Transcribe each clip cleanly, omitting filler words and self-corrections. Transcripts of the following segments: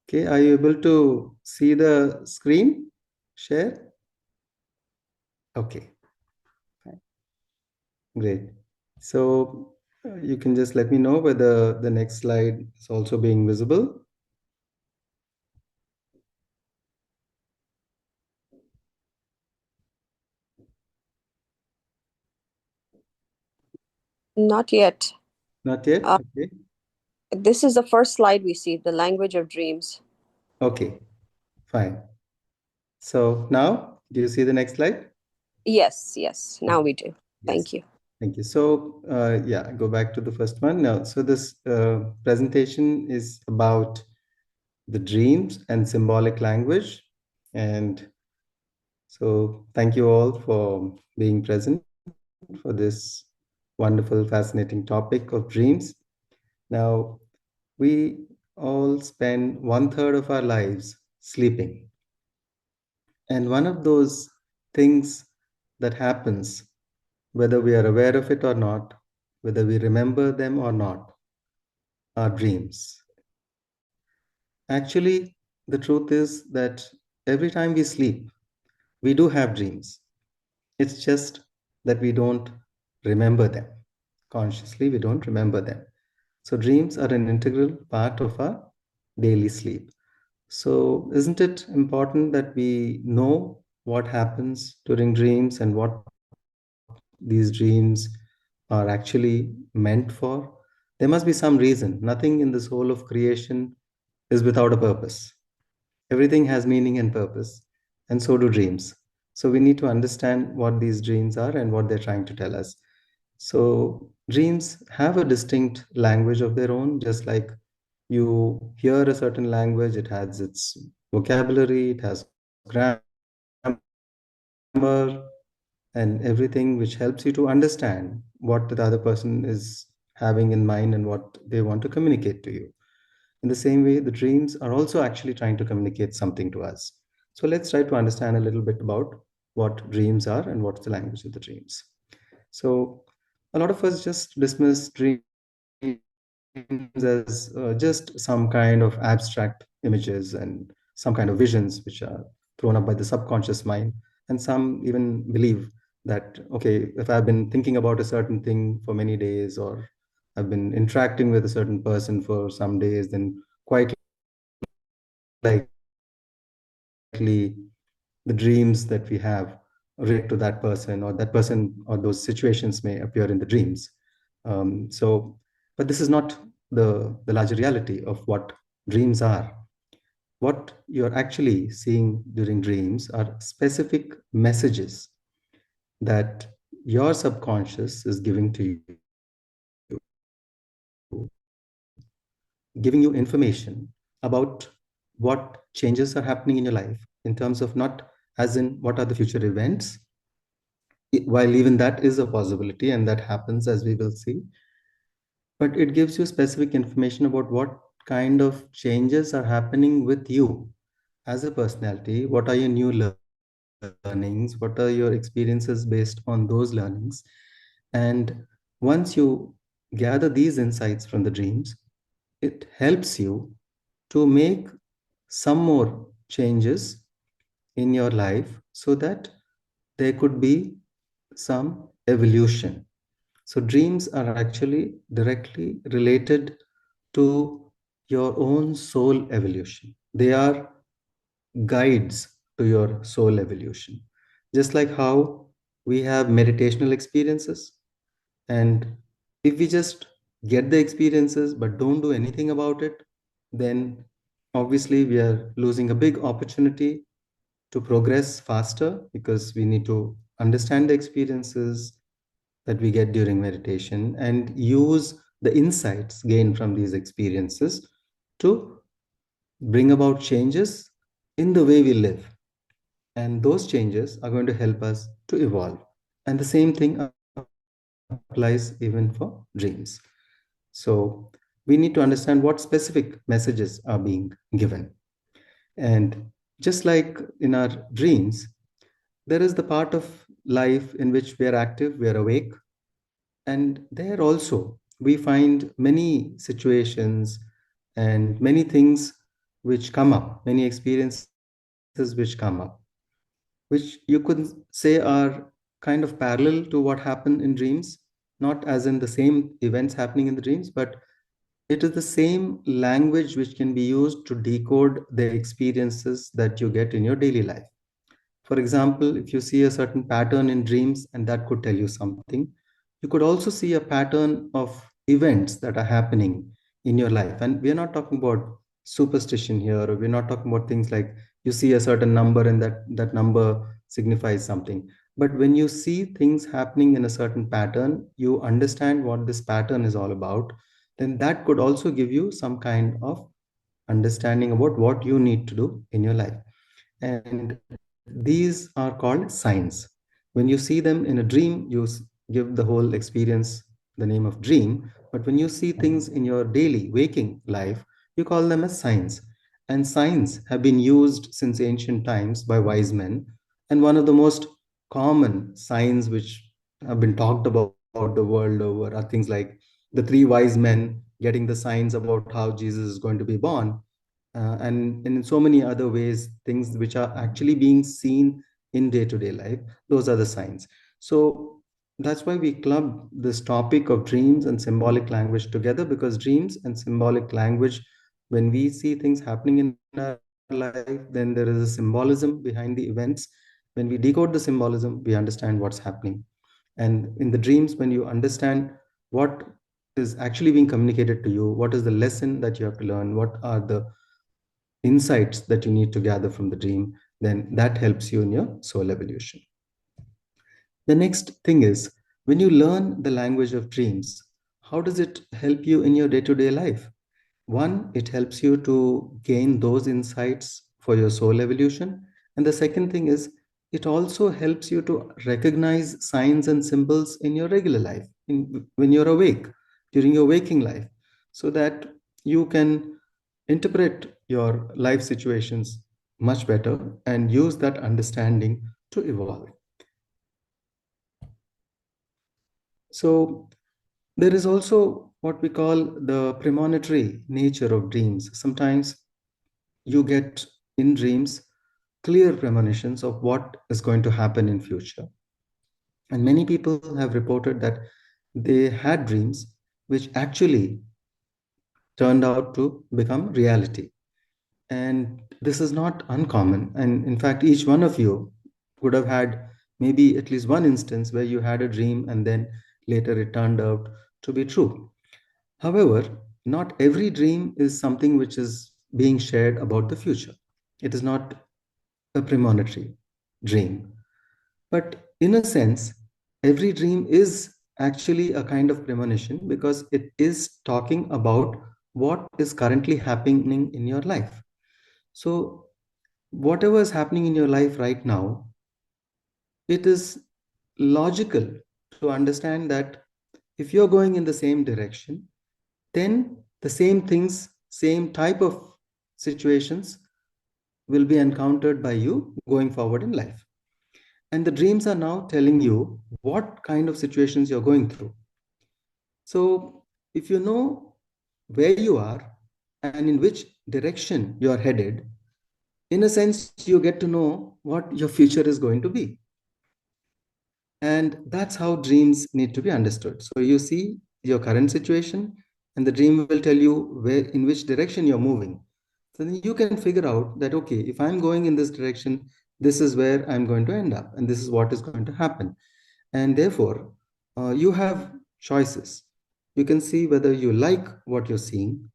Okay, are you able to see the screen? Share? Okay, fine. Great. So you can just let me know whether the next slide is also being visible. Not yet. Not yet? Uh, Okay. this is the first slide we see, the language of dreams. Okay, fine. So now, do you see the next slide? Yes, now Okay. we do. Yes. Thank you. Thank you. So, yeah, go back to the first one. Now, so this presentation is about the dreams and symbolic language. And so, thank you all for being present for this wonderful, fascinating topic of dreams. Now, we all spend 1/3 of our lives sleeping. And one of those things that happens, whether we are aware of it or not, whether we remember them or not, are dreams. Actually, the truth is that every time we sleep, we do have dreams. It's just that we don't remember them. Consciously, we don't remember them. So, dreams are an integral part of our daily sleep. So, isn't it important that we know what happens during dreams and what these dreams are actually meant for? There must be some reason. Nothing in this whole of creation is without a purpose. Everything has meaning and purpose, and so do dreams. So we need to understand what these dreams are and what they're trying to tell us. So dreams have a distinct language of their own, just like you hear a certain language, it has its vocabulary, it has grammar, and everything which helps you to understand what the other person is having in mind and what they want to communicate to you. In the same way, the dreams are also actually trying to communicate something to us. So let's try to understand a little bit about what dreams are and what's the language of the dreams. So a lot of us just dismiss dreams as just some kind of abstract images and some kind of visions which are thrown up by the subconscious mind. And some even believe that, okay, if I've been thinking about a certain thing for many days, or I've been interacting with a certain person for some days, then quite likely the dreams that we have relate to that person, or that person or those situations may appear in the dreams. But this is not the larger reality of what dreams are. What you're actually seeing during dreams are specific messages that your subconscious is giving to you, giving you information about what changes are happening in your life, in terms of not as in what are the future events, while even that is a possibility and that happens as we will see, but it gives you specific information about what kind of changes are happening with you as a personality. What are your new learnings? What are your experiences based on those learnings? And once you gather these insights from the dreams, it helps you to make some more changes in your life so that there could be some evolution. So, dreams are actually directly related to your own soul evolution. They are guides to your soul evolution. Just like how we have meditational experiences, and if we just get the experiences but don't do anything about it, then obviously we are losing a big opportunity to progress faster, because we need to understand the experiences that we get during meditation and use the insights gained from these experiences to bring about changes in the way we live. And those changes are going to help us to evolve. And the same thing applies even for dreams. So we need to understand what specific messages are being given. And just like in our dreams, there is the part of life in which we are active, we are awake. And there also, we find many situations and many things which come up, many experiences which come up, which you could say are kind of parallel to what happened in dreams, not as in the same events happening in the dreams, but it is the same language which can be used to decode the experiences that you get in your daily life. For example, if you see a certain pattern in dreams and that could tell you something, you could also see a pattern of events that are happening in your life. And we're not talking about superstition here, or we're not talking about things like you see a certain number and that number signifies something. But when you see things happening in a certain pattern, you understand what this pattern is all about, then that could also give you some kind of understanding about what you need to do in your life. And these are called signs. When you see them in a dream, give the whole experience the name of dream. But when you see things in your daily waking life, you call them as signs. And signs have been used since ancient times by wise men. And one of the most common signs which have been talked about the world over are things like the three wise men getting the signs about how Jesus is going to be born, and in so many other ways, things which are actually being seen in day-to-day life, those are the signs. So that's why we club this topic of dreams and symbolic language together, because dreams and symbolic language, when we see things happening in our life, then there is a symbolism behind the events. When we decode the symbolism, we understand what's happening. And in the dreams, when you understand what is actually being communicated to you, what is the lesson that you have to learn, what are the insights that you need to gather from the dream, then that helps you in your soul evolution. The next thing is, when you learn the language of dreams, how does it help you in your day to day life? One, it helps you to gain those insights for your soul evolution. And the second thing is, it also helps you to recognize signs and symbols in your regular life, when you're awake, during your waking life, so that you can interpret your life situations much better and use that understanding to evolve. So, there is also what we call the premonitory nature of dreams. Sometimes you get in dreams clear premonitions of what is going to happen in future. And many people have reported that they had dreams which actually turned out to become reality. And this is not uncommon. And in fact, each one of you would have had maybe at least one instance where you had a dream and then later it turned out to be true. However, not every dream is something which is being shared about the future. It is not a premonitory dream. But in a sense, every dream is actually a kind of premonition, because it is talking about what is currently happening in your life. So, whatever is happening in your life right now, it is logical to understand that if you're going in the same direction, then the same things, same type of situations will be encountered by you going forward in life. And the dreams are now telling you what kind of situations you're going through. So, if you know where you are and in which direction you are headed, in a sense, you get to know what your future is going to be. And that's how dreams need to be understood. So you see your current situation, and the dream will tell you where, in which direction you're moving. So then you can figure out that, okay, if I'm going in this direction, this is where I'm going to end up, and this is what is going to happen. And therefore, you have choices. You can see whether you like what you're seeing,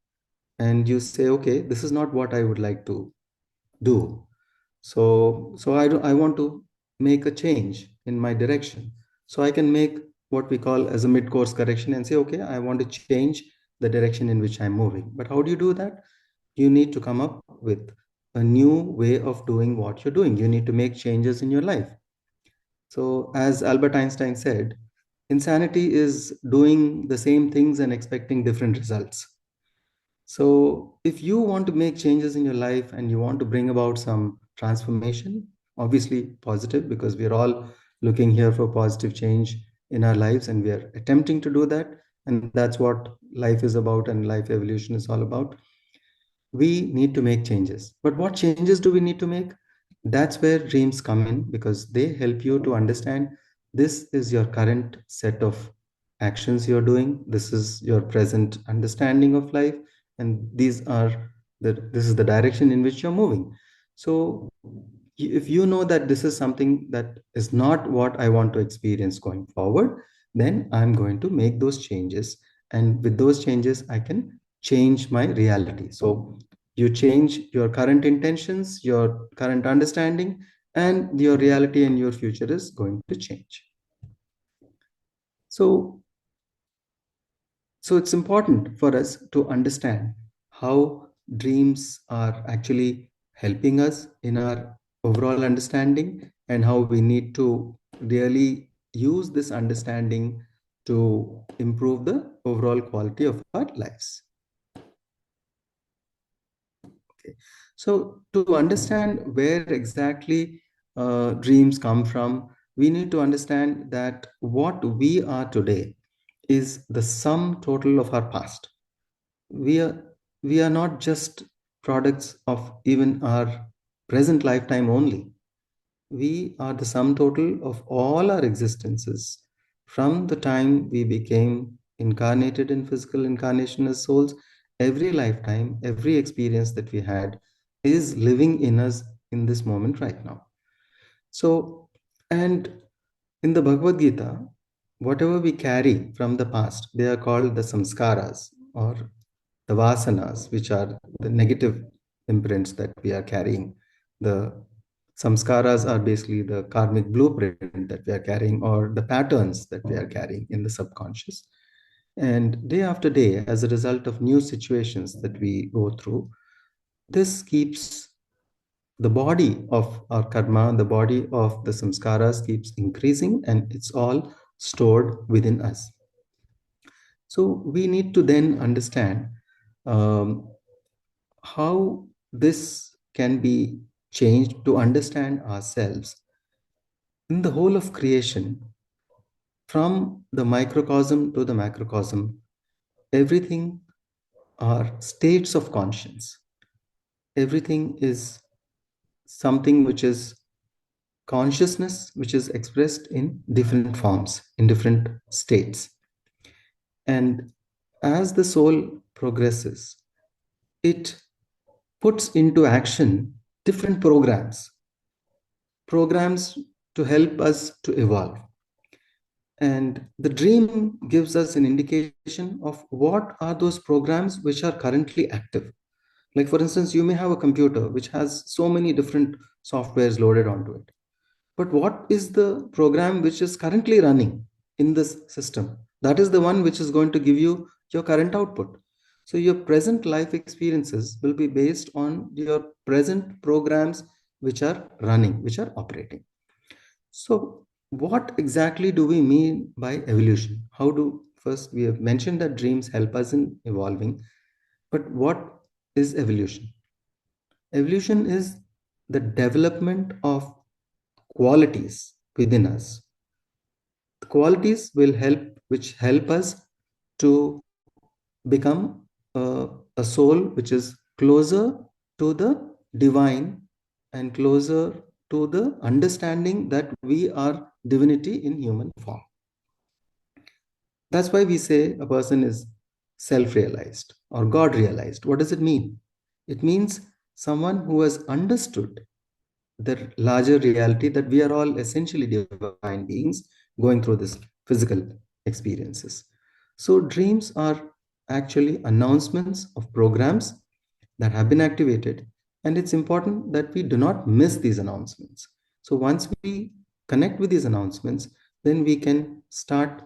and you say, okay, this is not what I would like to do. So I want to make a change in my direction. So I can make what we call as a mid-course correction and say, okay, I want to change the direction in which I'm moving. But how do you do that? You need to come up with a new way of doing what you're doing. You need to make changes in your life. So as Albert Einstein said, insanity is doing the same things and expecting different results. So, if you want to make changes in your life and you want to bring about some transformation, obviously positive, because we are all looking here for positive change in our lives and we are attempting to do that. And that's what life is about and life evolution is all about. we need to make changes. But what changes do we need to make? That's where dreams come in, because they help you to understand this is your current set of actions you're doing, this is your present understanding of life, and this is the direction in which you're moving. So if you know that this is something that is not what I want to experience going forward, then I'm going to make those changes. And with those changes, I can change my reality. So you change your current intentions, your current understanding, and your reality and your future is going to change. So, so it's important for us to understand how dreams are actually helping us in our overall understanding, and how we need to really use this understanding to improve the overall quality of our lives. Okay. So to understand where exactly dreams come from, we need to understand that what we are today is the sum total of our past. We are we are not just products of even our present lifetime only. We are the sum total of all our existences from the time we became incarnated in physical incarnation as souls. Every lifetime, every experience that we had is living in us in this moment right now. So, and in the Bhagavad Gita, whatever we carry from the past, they are called the samskaras, or the vasanas, which are the negative imprints that we are carrying. The samskaras are basically the karmic blueprint that we are carrying, or the patterns that we are carrying in the subconscious. And day after day, as a result of new situations that we go through, this keeps the body of our karma, the body of the samskaras keeps increasing, and it's all stored within us. So we need to then understand um, how this can be changed to understand ourselves in the whole of creation, from the microcosm to the macrocosm. Everything are states of conscience. Everything is something which is consciousness, which is expressed in different forms, in different states. And as the soul progresses, it puts into action different programs to help us to evolve. And the dream gives us an indication of what are those programs which are currently active. Like, for instance, you may have a computer which has so many different softwares loaded onto it. But what is the program which is currently running in this system? That is the one which is going to give you your current output. So your present life experiences will be based on your present programs which are running, which are operating. So what exactly do we mean by evolution? First, we have mentioned that dreams help us in evolving, but what is evolution? Evolution is the development of qualities within us. The qualities which help us to become a soul which is closer to the divine, and closer to the understanding that we are divinity in human form. That's why we say a person is self realized or God realized. What does it mean? It means someone who has understood the larger reality that we are all essentially divine beings going through this physical experiences. So dreams are actually announcements of programs that have been activated, and it's important that we do not miss these announcements. So once we connect with these announcements, then we can start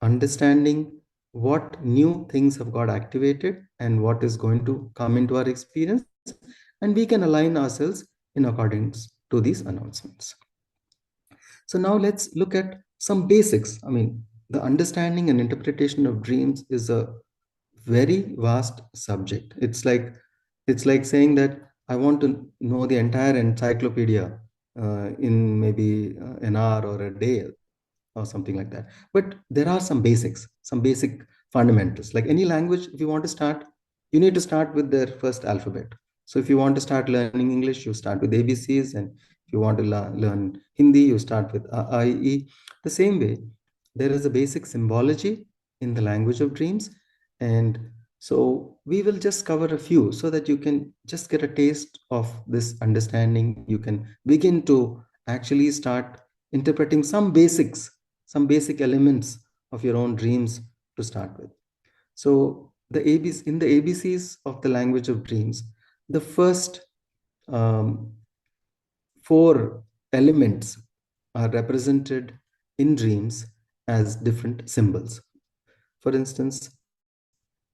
understanding what new things have got activated and what is going to come into our experience, and we can align ourselves in accordance to these announcements. So now let's look at some basics. I mean, the understanding and interpretation of dreams is a very vast subject. It's like saying that I want to know the entire encyclopedia in maybe an hour or a day or something like that. But there are some basics, some basic fundamentals. Like any language, if you want to start, you need to start with their first alphabet. So if you want to start learning English, you start with ABCs, and if you want to learn Hindi, you start with A, I, E. The same way, there is a basic symbology in the language of dreams. And so we will just cover a few so that you can just get a taste of this understanding. You can begin to actually start interpreting some basics, some basic elements of your own dreams to start with. So in the ABCs of the language of dreams, the first um, four elements are represented in dreams as different symbols. For instance,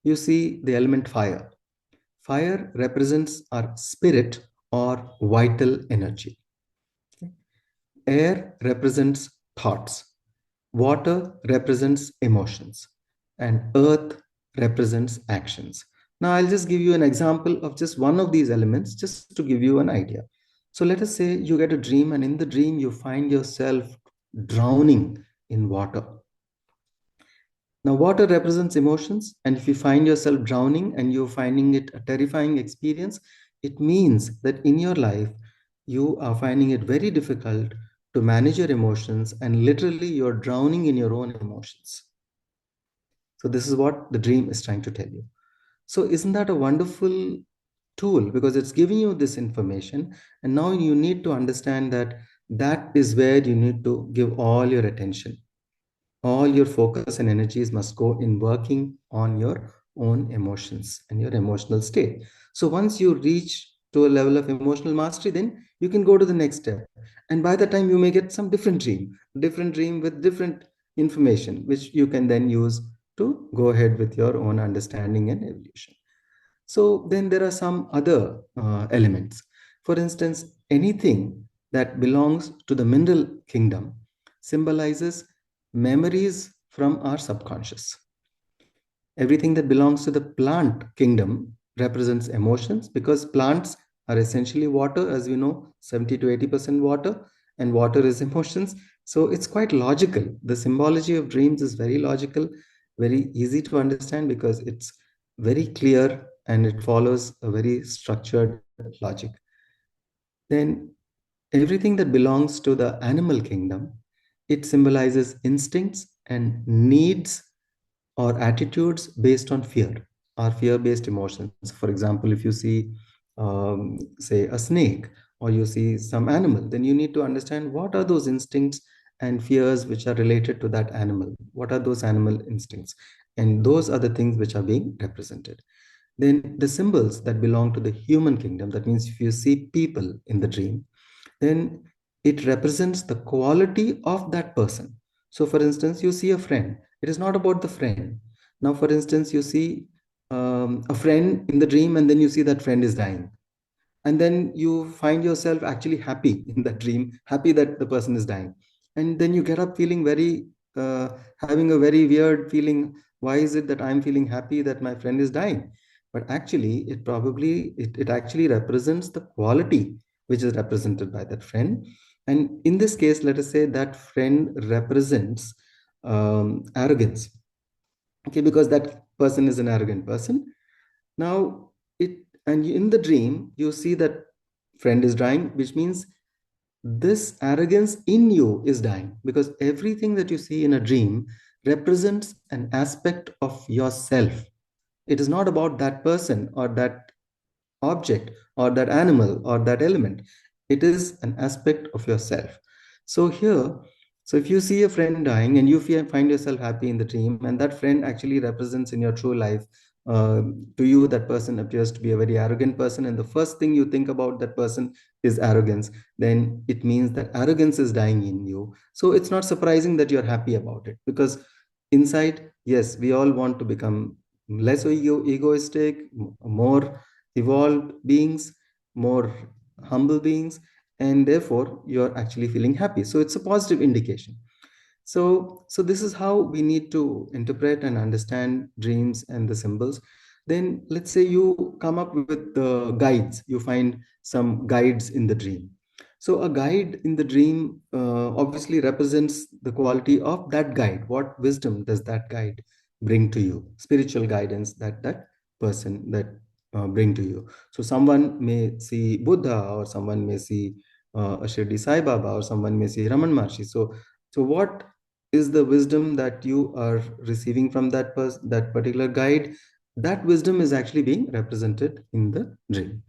you see the element fire. Fire represents our spirit or vital energy. Okay? Air represents thoughts. Water represents emotions, and earth represents actions. Now, I'll just give you an example of just one of these elements just to give you an idea. So, let us say you get a dream, and in the dream, you find yourself drowning in water. Now, water represents emotions, and if you find yourself drowning and you're finding it a terrifying experience, it means that in your life, you are finding it very difficult to manage your emotions, and literally you're drowning in your own emotions. So, this is what the dream is trying to tell you. So, isn't that a wonderful tool? Because it's giving you this information, and now you need to understand that that is where you need to give all your attention. All your focus and energies must go in working on your own emotions and your emotional state. So once you reach to a level of emotional mastery, then you can go to the next step. And by the time you may get some different dream with different information, which you can then use to go ahead with your own understanding and evolution. So then there are some other elements. For instance, anything that belongs to the mineral kingdom symbolizes memories from our subconscious. Everything that belongs to the plant kingdom represents emotions, because plants are essentially water, as we know, 70 to 80% water, and water is emotions. So it's quite logical. The symbology of dreams is very logical, very easy to understand, because it's very clear and it follows a very structured logic. Then everything that belongs to the animal kingdom, it symbolizes instincts and needs or attitudes based on fear or fear-based emotions. For example, if you see, say, a snake, or you see some animal, then you need to understand what are those instincts and fears which are related to that animal. What are those animal instincts? And those are the things which are being represented. Then the symbols that belong to the human kingdom, that means if you see people in the dream, then it represents the quality of that person. So, for instance, you see a friend, it is not about the friend. Now, for instance, you see a friend in the dream, and then you see that friend is dying. And then you find yourself actually happy in that dream, happy that the person is dying. And then you get up feeling very, having a very weird feeling. Why is it that I'm feeling happy that my friend is dying? But actually, it actually represents the quality which is represented by that friend. And in this case, let us say that friend represents arrogance. Okay, because that person is an arrogant person. Now, and in the dream, you see that friend is dying, which means this arrogance in you is dying, because everything that you see in a dream represents an aspect of yourself. It is not about that person or that object or that animal or that element. It is an aspect of yourself. So here, so if you see a friend dying and you find yourself happy in the dream, and that friend actually represents in your true life, uh, to you that person appears to be a very arrogant person, and the first thing you think about that person is arrogance, then it means that arrogance is dying in you. So it's not surprising that you're happy about it, because inside, yes, we all want to become less egoistic, more evolved beings, more humble beings, and therefore you're actually feeling happy. So it's a positive indication. So this is how we need to interpret and understand dreams and the symbols. Then let's say you come up with the guides, you find some guides in the dream. So a guide in the dream obviously represents the quality of that guide. What wisdom does that guide bring to you? Spiritual guidance that person that bring to you. So someone may see Buddha, or someone may see a Shirdi Sai Baba, or someone may see Raman Maharshi. So what is the wisdom that you are receiving from that particular guide? That wisdom is actually being represented in the dream.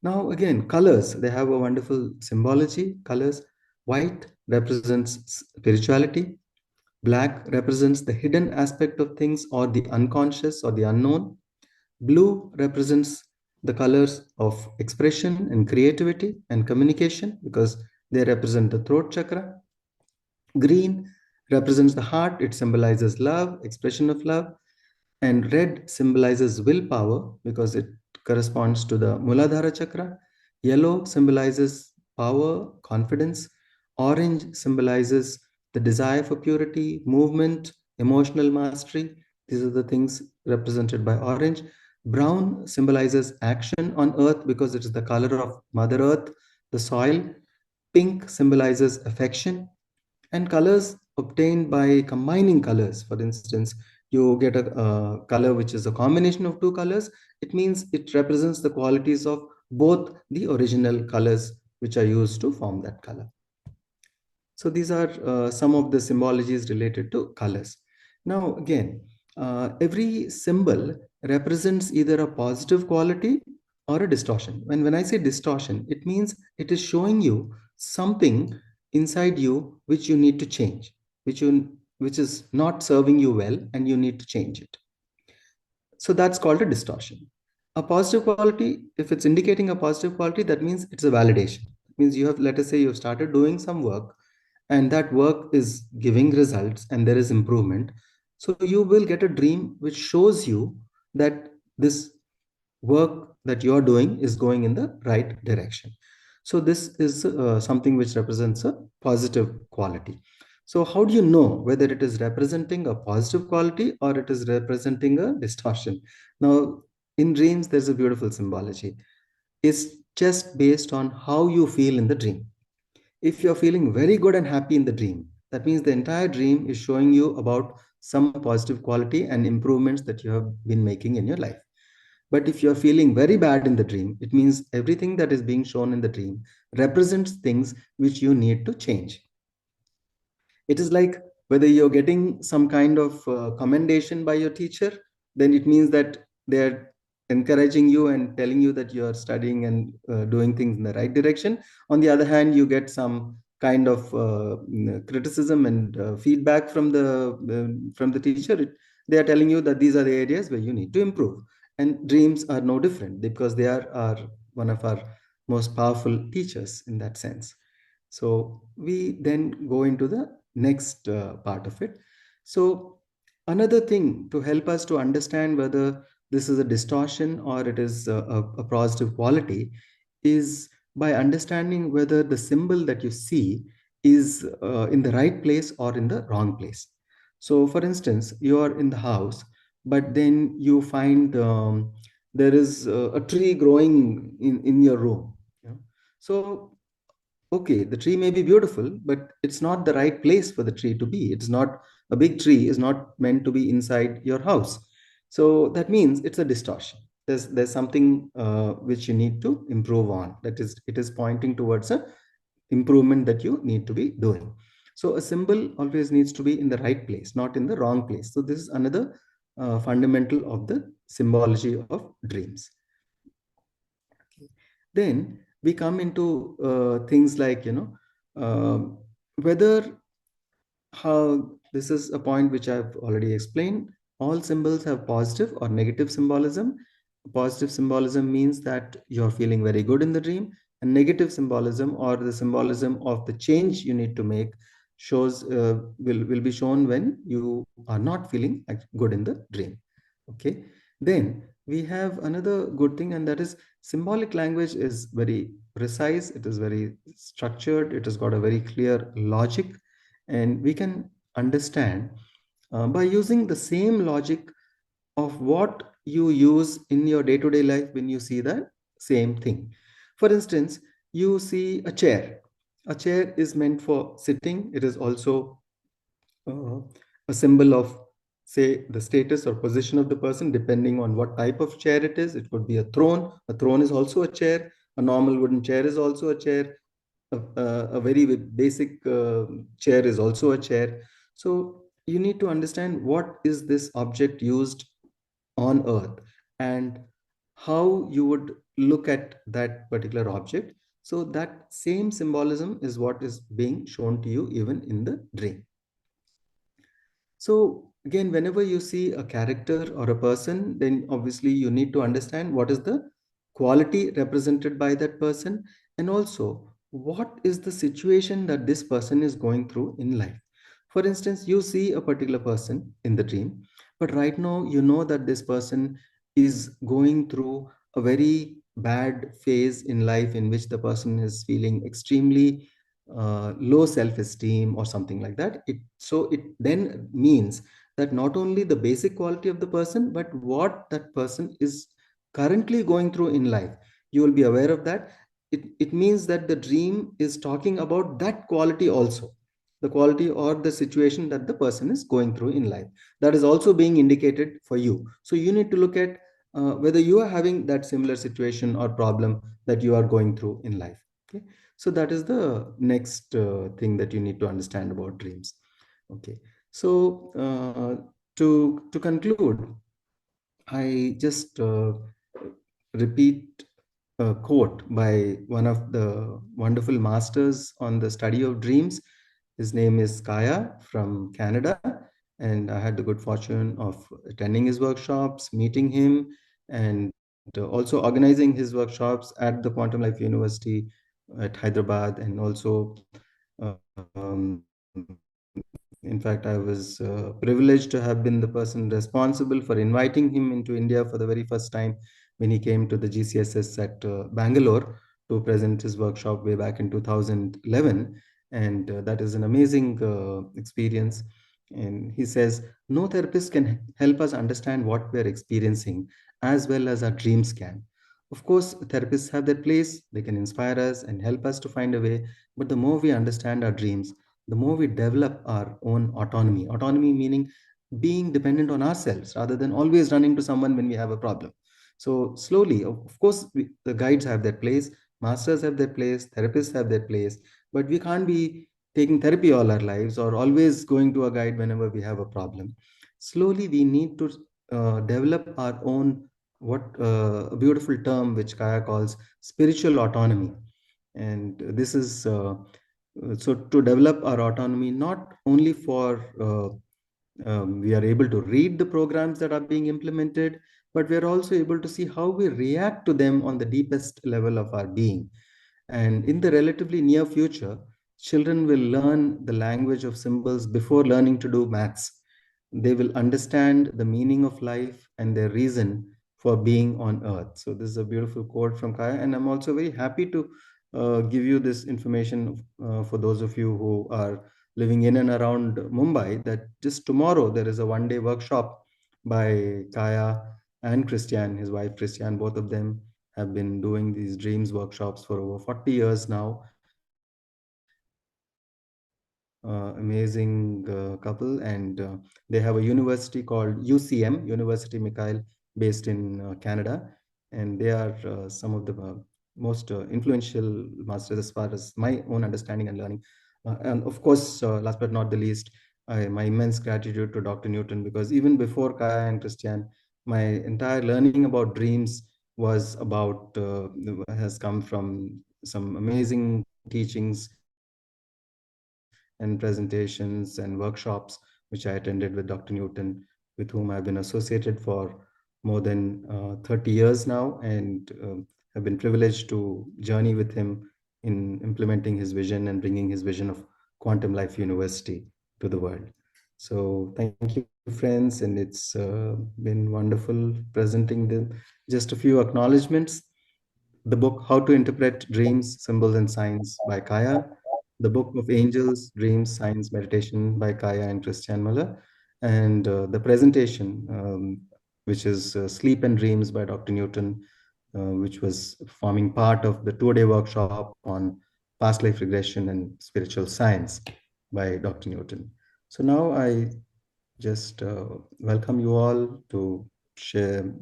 Now, again, colors, they have a wonderful symbology. Colors, white represents spirituality, black represents the hidden aspect of things or the unconscious or the unknown, blue represents the colors of expression and creativity and communication because they represent the throat chakra. Green represents the heart, it symbolizes love, expression of love. And red symbolizes willpower because it corresponds to the Muladhara chakra. Yellow symbolizes power, confidence. Orange symbolizes the desire for purity, movement, emotional mastery. These are the things represented by orange. Brown symbolizes action on earth because it is the color of Mother Earth, the soil. Pink symbolizes affection, and colors obtained by combining colors. For instance, you get a color which is a combination of two colors. It means it represents the qualities of both the original colors which are used to form that color. So these are some of the symbologies related to colors. Now, again, every symbol represents either a positive quality or a distortion. When I say distortion, it means it is showing you something inside you which you need to change, which is not serving you well, and you need to change it. So that's called a distortion. A positive quality, if it's indicating a positive quality, that means it's a validation. It means you have, let us say, you've started doing some work, and that work is giving results and there is improvement. So you will get a dream which shows you that this work that you're doing is going in the right direction. So this is something which represents a positive quality. So how do you know whether it is representing a positive quality or it is representing a distortion? Now, in dreams, there's a beautiful symbology. It's just based on how you feel in the dream. If you're feeling very good and happy in the dream, that means the entire dream is showing you about some positive quality and improvements that you have been making in your life. But if you're feeling very bad in the dream, it means everything that is being shown in the dream represents things which you need to change. It is like whether you're getting some kind of commendation by your teacher, then it means that they're encouraging you and telling you that you're studying and doing things in the right direction. On the other hand, you get some kind of criticism and feedback from the teacher. They are telling you that these are the areas where you need to improve. And dreams are no different because they are one of our most powerful teachers in that sense. So we then go into the next part of it. So another thing to help us to understand whether this is a distortion or it is a positive quality is by understanding whether the symbol that you see is in the right place or in the wrong place. So for instance, you are in the house, but then you find there is a tree growing in your room. Yeah? So okay, the tree may be beautiful, but it's not the right place for the tree to be. It's not, a big tree is not meant to be inside your house. So that means it's a distortion. There's something which you need to improve on. That is, it is pointing towards a improvement that you need to be doing. So a symbol always needs to be in the right place, not in the wrong place. So this is another fundamental of the symbology of dreams. Then we come into things like, whether, how, this is a point which I've already explained. All symbols have positive or negative symbolism. Positive symbolism means that you're feeling very good in the dream, and negative symbolism, or the symbolism of the change you need to make, shows will be shown when you are not feeling good in the dream. Okay. Then we have another good thing, and that is symbolic language is very precise, it is very structured, it has got a very clear logic, and we can understand by using the same logic of what you use in your day-to-day life when you see the same thing. For instance, you see a chair. A chair is meant for sitting. It is also uh, a symbol of say the status or position of the person depending on what type of chair it is. It could be a throne. A throne is also a chair. A normal wooden chair is also a chair. A very basic chair is also a chair. So you need to understand what is this object used on earth, and how you would look at that particular object. So that same symbolism is what is being shown to you even in the dream. So again, whenever you see a character or a person, then obviously you need to understand what is the quality represented by that person, and also what is the situation that this person is going through in life. For instance, you see a particular person in the dream, but right now you know that this person is going through a very bad phase in life in which the person is feeling extremely low self-esteem or something like that. It then means that not only the basic quality of the person, but what that person is currently going through in life, you will be aware of that. It means that the dream is talking about that quality also, the quality or the situation that the person is going through in life, that is also being indicated for you. So you need to look at whether you are having that similar situation or problem that you are going through in life. Okay, so that is the next thing that you need to understand about dreams. Okay, so to conclude, I just repeat a quote by one of the wonderful masters on the study of dreams. His name is Kaya from Canada, and I had the good fortune of attending his workshops, meeting him, and also organizing his workshops at the Quantum Life University at Hyderabad, and also in fact, I was privileged to have been the person responsible for inviting him into India for the very first time when he came to the GCSS at Bangalore to present his workshop way back in 2011. And that is an amazing experience. And he says, no therapist can help us understand what we're experiencing as well as our dreams can. Of course, therapists have their place, they can inspire us and help us to find a way. But the more we understand our dreams, the more we develop our own autonomy. Autonomy meaning being dependent on ourselves rather than always running to someone when we have a problem. So slowly, of course, the guides have their place, masters have their place, therapists have their place, but we can't be taking therapy all our lives or always going to a guide whenever we have a problem. Slowly, we need to develop our own, what a beautiful term which Kaya calls spiritual autonomy. And this is so to develop our autonomy, not only for we are able to read the programs that are being implemented, but we are also able to see how we react to them on the deepest level of our being. And in the relatively near future, children will learn the language of symbols before learning to do maths. They will understand the meaning of life and their reason for being on earth. So this is a beautiful quote from Kaya, and I'm also very happy to give you this information for those of you who are living in and around Mumbai, that just tomorrow there is a one-day workshop by Kaya and Christian, his wife Christian. Both of them have been doing these dreams workshops for over 40 years now. Amazing couple, and they have a university called UCM, University Mikhail, based in Canada, and they are some of the most influential masters as far as my own understanding and learning. And of course, last but not the least, my immense gratitude to Dr. Newton, because even before Kaya and Christian, my entire learning about dreams was about has come from some amazing teachings and presentations and workshops which I attended with Dr. Newton, with whom I've been associated for more than 30 years now, and have been privileged to journey with him in implementing his vision and bringing his vision of Quantum Life University to the world. So thank you, friends, and it's been wonderful presenting them. Just a few acknowledgements: the book How to Interpret Dreams, Symbols and Signs by Kaya, the book of Angels, Dreams, Signs, Meditation by Kaya and Christian Muller, and the presentation, which is Sleep and Dreams by Dr. Newton, which was forming part of the two-day workshop on past life regression and spiritual science by Dr. Newton. So now I just welcome you all to share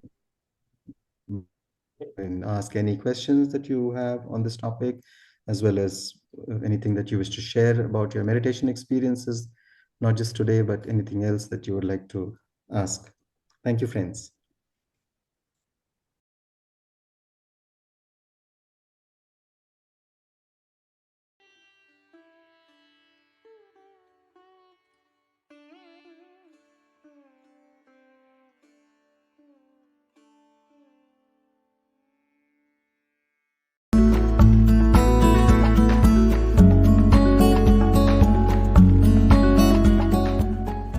and ask any questions that you have on this topic, as well as anything that you wish to share about your meditation experiences, not just today, but anything else that you would like to ask. Thank you, friends.